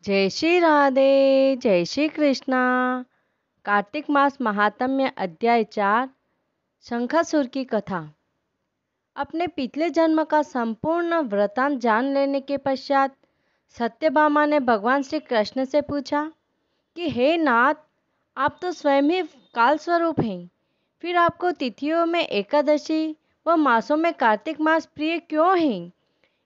जय श्री राधे, जय श्री कृष्णा। कार्तिक मास महात्म्य अध्याय 4 शंखासुर की कथा। अपने पिछले जन्म का संपूर्ण वृतांत जान लेने के पश्चात सत्यभामा ने भगवान श्री कृष्ण से पूछा कि हे नाथ, आप तो स्वयं ही काल स्वरूप हैं, फिर आपको तिथियों में एकादशी व मासों में कार्तिक मास प्रिय क्यों हैं?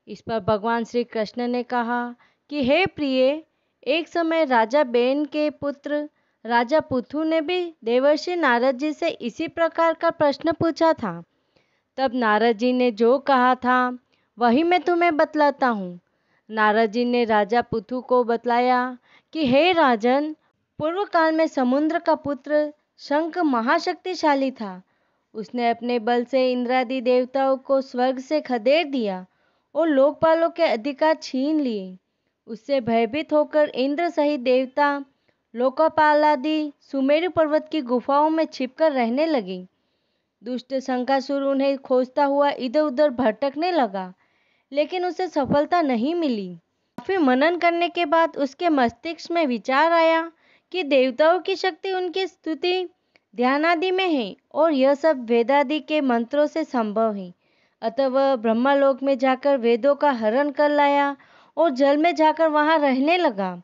इस पर भगवान श्री कृष्ण ने कहा कि हे प्रिय, एक समय राजा बेन के पुत्र राजा पृथु ने भी देवर्षि नारद जी से इसी प्रकार का प्रश्न पूछा था। तब नारद जी ने जो कहा था वही मैं तुम्हें बतलाता हूँ। नारद जी ने राजा पृथु को बतलाया कि हे राजन, पूर्व काल में समुद्र का पुत्र शंख महाशक्तिशाली था। उसने अपने बल से इंद्रादि देवताओं को स्वर्ग से खदेड़ दिया और लोकपालों के अधिकार छीन लिए। उससे भयभीत होकर इंद्र सहित देवता लोकपाल आदि सुमेरु पर्वत की गुफाओं में छिपकर रहने लगे। दुष्ट शंखासुर उन्हें खोजता हुआ इधर उधर भटकने लगा, लेकिन उसे सफलता नहीं मिली। काफी मनन करने के बाद उसके मस्तिष्क में विचार आया कि देवताओं की शक्ति उनकी स्तुति ध्यान आदि में है और यह सब वेदादि के मंत्रों से संभव है। अतः वह ब्रह्मालोक में जाकर वेदों का हरण कर लाया और जल में जाकर वहां रहने लगा।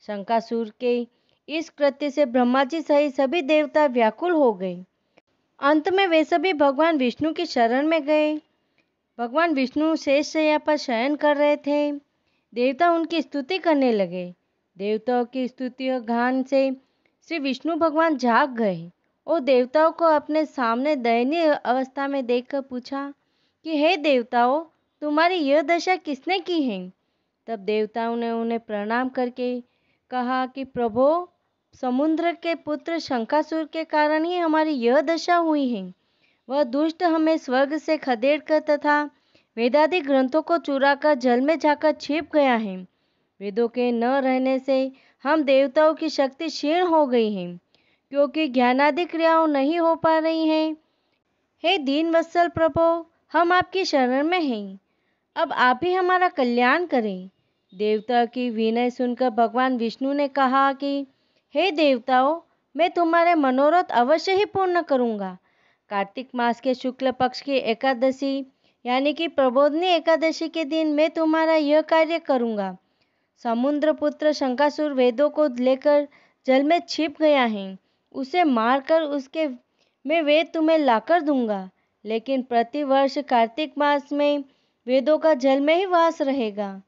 शंखासुर के इस कृत्य से ब्रह्मा जी सहित सभी देवता व्याकुल हो गए। अंत में वे सभी भगवान विष्णु की शरण में गए। भगवान विष्णु शेषशय्या पर शयन कर रहे थे। देवता उनकी स्तुति करने लगे। देवताओं की स्तुति और गान से श्री विष्णु भगवान जाग गए और देवताओं को अपने सामने दयनीय अवस्था में देखकर पूछा कि हे देवताओं, तुम्हारी यह दशा किसने की है? तब देवताओं ने उन्हें प्रणाम करके कहा कि प्रभो, समुद्र के पुत्र शंखासुर के कारण ही हमारी यह दशा हुई है। वह दुष्ट हमें स्वर्ग से खदेड़ कर तथा वेदादि ग्रंथों को चुराकर जल में जाकर छिप गया है। वेदों के न रहने से हम देवताओं की शक्ति क्षीण हो गई है, क्योंकि ज्ञानादि क्रियाओं नहीं हो पा रही हैं। हे दीन वत्सल प्रभो, हम आपकी शरण में हैं। अब आप ही हमारा कल्याण करें। देवता की विनय सुनकर भगवान विष्णु ने कहा कि हे देवताओं, मैं तुम्हारे मनोरथ अवश्य ही पूर्ण करूंगा। कार्तिक मास के शुक्ल पक्ष की एकादशी यानी कि प्रबोधनी एकादशी के दिन मैं तुम्हारा यह कार्य करूंगा। समुद्र पुत्र शंखासुर वेदों को लेकर जल में छिप गया है। उसे मारकर उसके मैं वेद तुम्हें लाकर दूंगा, लेकिन प्रतिवर्ष कार्तिक मास में वेदों का जल में ही वास रहेगा।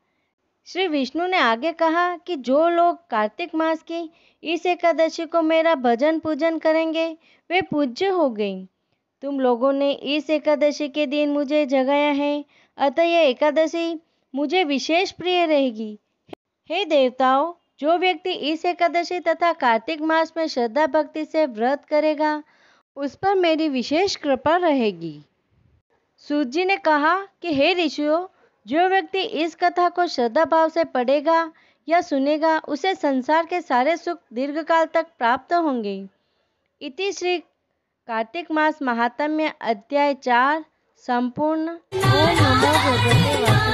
श्री विष्णु ने आगे कहा कि जो लोग कार्तिक मास की इस एकादशी को मेरा भजन पूजन करेंगे वे पूज्य हो गए। तुम लोगों ने इस एकादशी के दिन मुझे जगाया है, अतः यह एकादशी मुझे विशेष प्रिय रहेगी। हे देवताओं, जो व्यक्ति इस एकादशी तथा कार्तिक मास में श्रद्धा भक्ति से व्रत करेगा उस पर मेरी विशेष कृपा रहेगी। सूत जी ने कहा कि हे ऋषियों, जो व्यक्ति इस कथा को श्रद्धा भाव से पढ़ेगा या सुनेगा उसे संसार के सारे सुख दीर्घकाल तक प्राप्त होंगे। इति श्री कार्तिक मास महात्म्य अध्याय 4 संपूर्ण। ओम नमो भगवते वासुदेवाय।